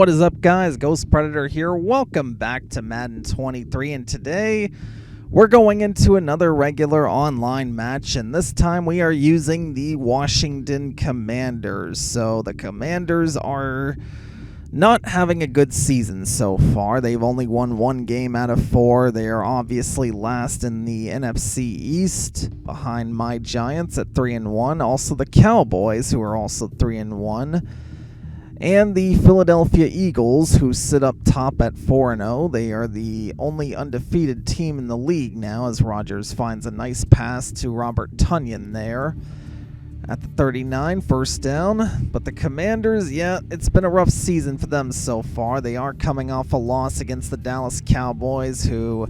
What is up, guys? Ghost Predator here. Welcome back to Madden 23, and today we're going into another regular online match, and this time we are using the Washington Commanders. So the Commanders are not having a good season so far. They've only won one game out of 4. They are obviously last in the NFC East, behind my Giants at 3-1. Also the Cowboys, who are also 3-1. And the Philadelphia Eagles, who sit up top at 4-0. They are the only undefeated team in the league now, as Rodgers finds a nice pass to Robert Tonyan there at the 39, first down. But the Commanders, yeah, it's been a rough season for them so far. They are coming off a loss against the Dallas Cowboys, who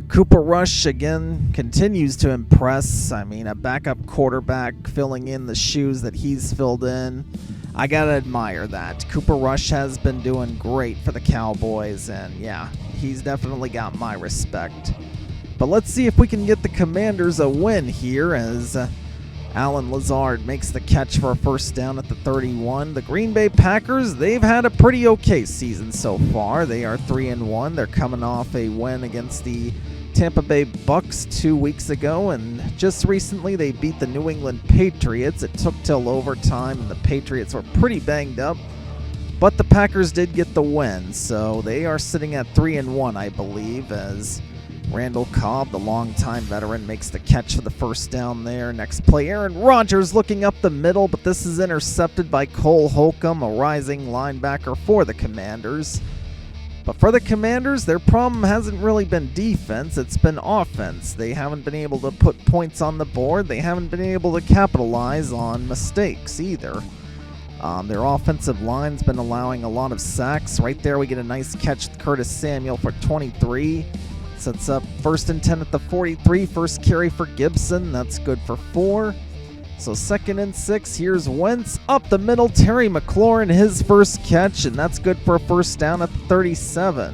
Cooper Rush, again, continues to impress. I mean, a backup quarterback filling in the shoes that he's filled in. I gotta admire that. Cooper Rush has been doing great for the Cowboys, and yeah, he's definitely got my respect. But let's see if we can get the Commanders a win here, as Alan Lazard makes the catch for a first down at the 31. The Green Bay Packers, they've had a pretty okay season so far. They are 3-1. They're coming off a win against the Tampa Bay Bucks 2 weeks ago, and just recently they beat the New England Patriots. It took till overtime, and the Patriots were pretty banged up, but the Packers did get the win, so they are sitting at 3-1, I believe, as Randall Cobb, the longtime veteran, makes the catch for the first down there. Next play, Aaron Rodgers looking up the middle, but this is intercepted by Cole Holcomb, a rising linebacker for the Commanders. But for the Commanders, their problem hasn't really been defense, it's been offense. They haven't been able to put points on the board. They haven't been able to capitalize on mistakes either. Their offensive line's been allowing a lot of sacks. Right there we get a nice catch with Curtis Samuel for 23. Sets up 1st and 10 at the 43. First carry for Gibson. That's good for 4. So 2nd and 6, here's Wentz up the middle. Terry McLaurin, his first catch, and that's good for a first down at the 37.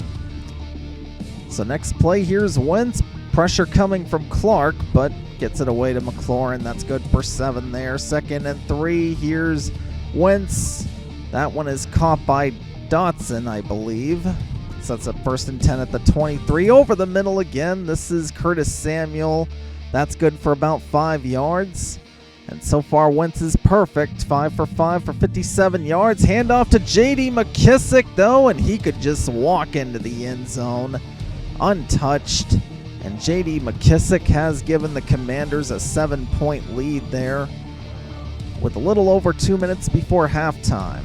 So next play, here's Wentz. Pressure coming from Clark, but gets it away to McLaurin. That's good for 7 there. 2nd and 3, here's Wentz. That one is caught by Dotson, I believe. Sets up 1st and 10 at the 23. Over the middle again. This is Curtis Samuel. That's good for about 5 yards. And so far, Wentz is perfect. 5 for 5 for 57 yards. Handoff to J.D. McKissick, though, and he could just walk into the end zone untouched. And J.D. McKissick has given the Commanders a 7-point lead there with a little over 2 minutes before halftime.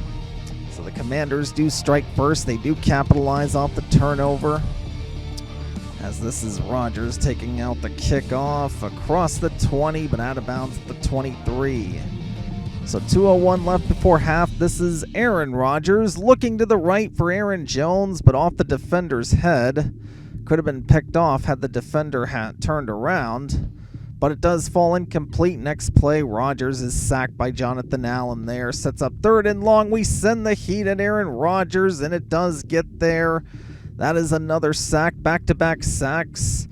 So the Commanders do strike first. They do capitalize off the turnover, as this is Rodgers taking out the kickoff across the 20, but out of bounds at the 23. So 2:01 left before half. This is Aaron Rodgers looking to the right for Aaron Jones, but off the defender's head. Could have been picked off had the defender turned around, but it does fall incomplete. Next play, Rodgers is sacked by Jonathan Allen there. Sets up 3rd and long. We send the heat at Aaron Rodgers, and it does get there. That is another sack, back-to-back sacks.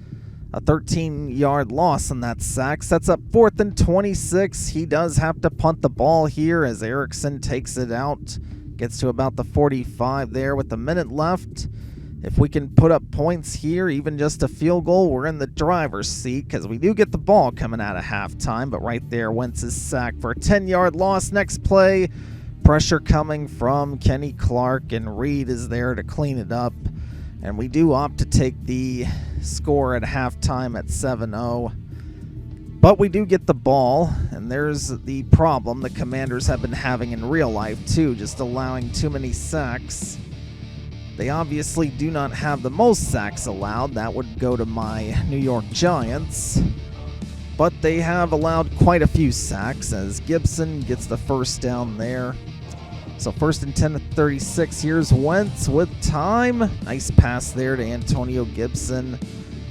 A 13-yard loss on that sack. Sets up 4th and 26. He does have to punt the ball here as Erickson takes it out. Gets to about the 45 there with a minute left. If we can put up points here, even just a field goal, we're in the driver's seat because we do get the ball coming out of halftime. But right there, Wentz is sacked for a 10-yard loss. Next play, pressure coming from Kenny Clark, and Reed is there to clean it up. And we do opt to take the score at halftime at 7-0. But we do get the ball, and there's the problem the Commanders have been having in real life too, just allowing too many sacks. They obviously do not have the most sacks allowed. That would go to my New York Giants. But they have allowed quite a few sacks, as Gibson gets the first down there. So 1st and 10 at 36. Here's Wentz with time. Nice pass there to Antonio Gibson.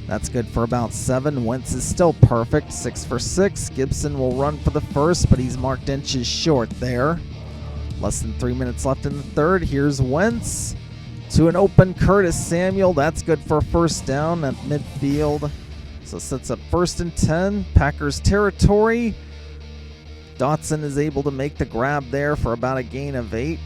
That's good for about 7. Wentz is still perfect. 6 for 6. Gibson will run for the first, but he's marked inches short there. Less than 3 minutes left in the third. Here's Wentz to an open Curtis Samuel. That's good for a first down at midfield. So sets up 1st and 10. Packers territory. Dotson is able to make the grab there for about a gain of 8.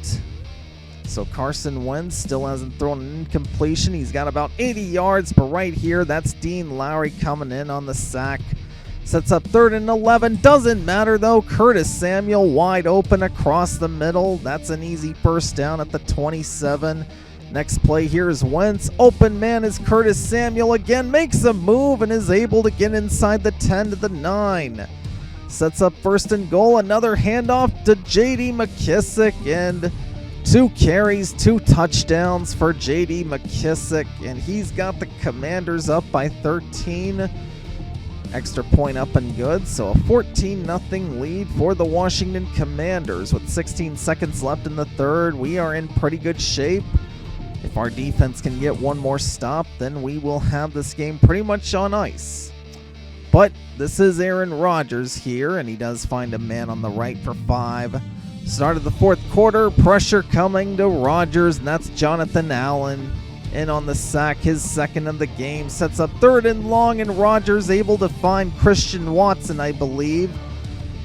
So Carson Wentz still hasn't thrown an incompletion. He's got about 80 yards, but right here, that's Dean Lowry coming in on the sack. Sets up 3rd and 11. Doesn't matter, though. Curtis Samuel wide open across the middle. That's an easy first down at the 27. Next play here is Wentz. Open man is Curtis Samuel again. Makes a move and is able to get inside the 10 to the 9. Sets up 1st and goal. Another handoff to J.D. McKissick. And 2 carries, 2 touchdowns for J.D. McKissick. And he's got the Commanders up by 13. Extra point up and good, so a 14-0 lead for the Washington Commanders. With 16 seconds left in the 3rd, we are in pretty good shape. If our defense can get one more stop, then we will have this game pretty much on ice. But this is Aaron Rodgers here, and he does find a man on the right for 5. Start of the 4th quarter, pressure coming to Rodgers, and that's Jonathan Allen. In on the sack, his 2nd of the game. Sets up 3rd and long, and Rodgers able to find Christian Watson, I believe.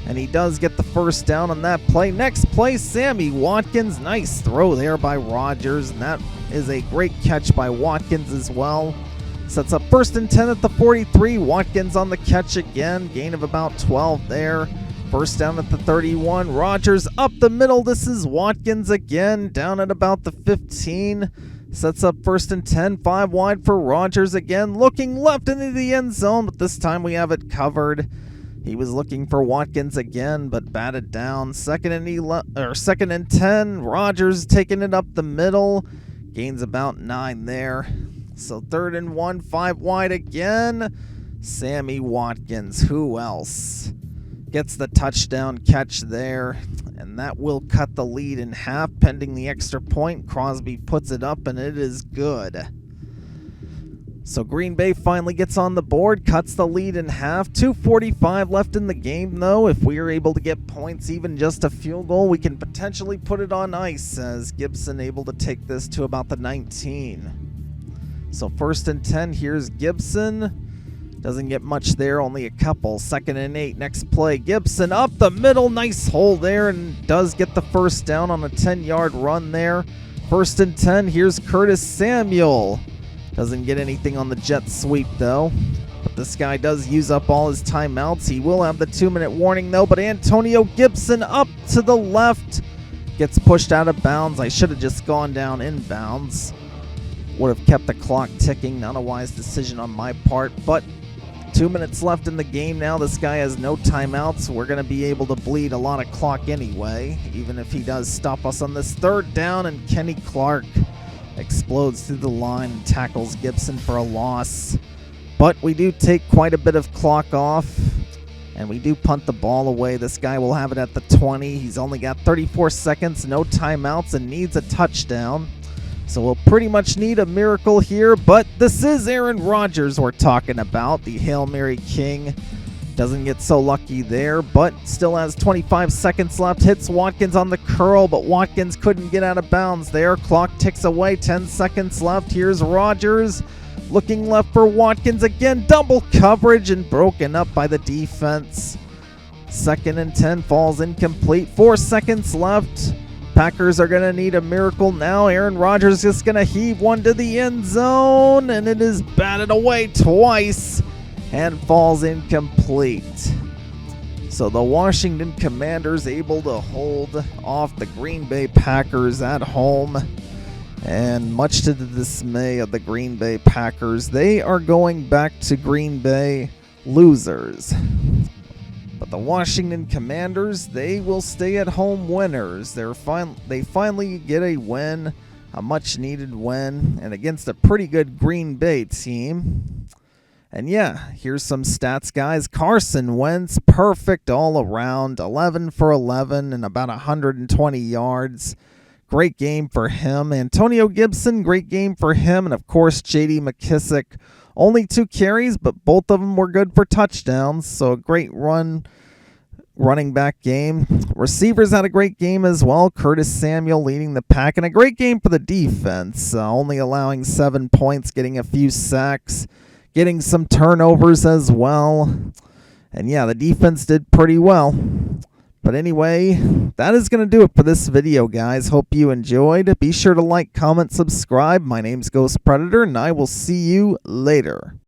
And he does get the first down on that play. Next play, Sammy Watkins. Nice throw there by Rodgers, and that is a great catch by Watkins as well. Sets up 1st and 10 at the 43. Watkins on the catch again. Gain of about 12 there. First down at the 31. Rodgers up the middle. This is Watkins again, down at about the 15. Sets up 1st and 10, 5 wide for Rodgers again, looking left into the end zone, but this time we have it covered. He was looking for Watkins again, but batted down. 2nd and 10, Rodgers taking it up the middle, gains about 9 there. So 3rd and 1, 5 wide again. Sammy Watkins, who else? Gets the touchdown catch there, and that will cut the lead in half pending the extra point. Crosby puts it up, and it is good. So Green Bay finally gets on the board, cuts the lead in half. 2:45 left in the game, though. If we are able to get points, even just a field goal, we can potentially put it on ice, as Gibson able to take this to about the 19. So 1st and 10, here's Gibson. Doesn't get much there, only a couple. 2nd and 8, next play. Gibson up the middle, nice hole there, and does get the first down on a 10-yard run there. 1st and 10, here's Curtis Samuel. Doesn't get anything on the jet sweep, though. But this guy does use up all his timeouts. He will have the 2-minute warning, though, but Antonio Gibson up to the left. Gets pushed out of bounds. I should have just gone down inbounds. Would have kept the clock ticking. Not a wise decision on my part, but 2 minutes left in the game now. This guy has no timeouts. We're going to be able to bleed a lot of clock anyway, even if he does stop us on this 3rd down, and Kenny Clark explodes through the line and tackles Gibson for a loss. But we do take quite a bit of clock off, and we do punt the ball away. This guy will have it at the 20. He's only got 34 seconds, no timeouts, and needs a touchdown. So we'll pretty much need a miracle here, but this is Aaron Rodgers we're talking about, the Hail Mary King. Doesn't get so lucky there, but still has 25 seconds left. Hits Watkins on the curl, but Watkins couldn't get out of bounds there. Clock ticks away, 10 seconds left. Here's Rodgers looking left for Watkins again. Double coverage and broken up by the defense. 2nd and 10 falls incomplete. 4 seconds left. Packers are going to need a miracle now. Aaron Rodgers is going to heave one to the end zone, and it is batted away twice and falls incomplete. So the Washington Commanders able to hold off the Green Bay Packers at home, and much to the dismay of the Green Bay Packers, they are going back to Green Bay losers. But the Washington Commanders, they will stay at home winners. They finally get a win, a much-needed win, and against a pretty good Green Bay team. And yeah, here's some stats, guys. Carson Wentz, perfect all around, 11 for 11 and about 120 yards. Great game for him. Antonio Gibson, great game for him. And of course, J.D. McKissick, only 2 carries, but both of them were good for touchdowns. So a great running back game. Receivers had a great game as well. Curtis Samuel leading the pack, and a great game for the defense. Only allowing 7 points, getting a few sacks, getting some turnovers as well. And yeah, the defense did pretty well. But anyway, that is going to do it for this video, guys. Hope you enjoyed. Be sure to like, comment, subscribe. My name's Ghost Predator, and I will see you later.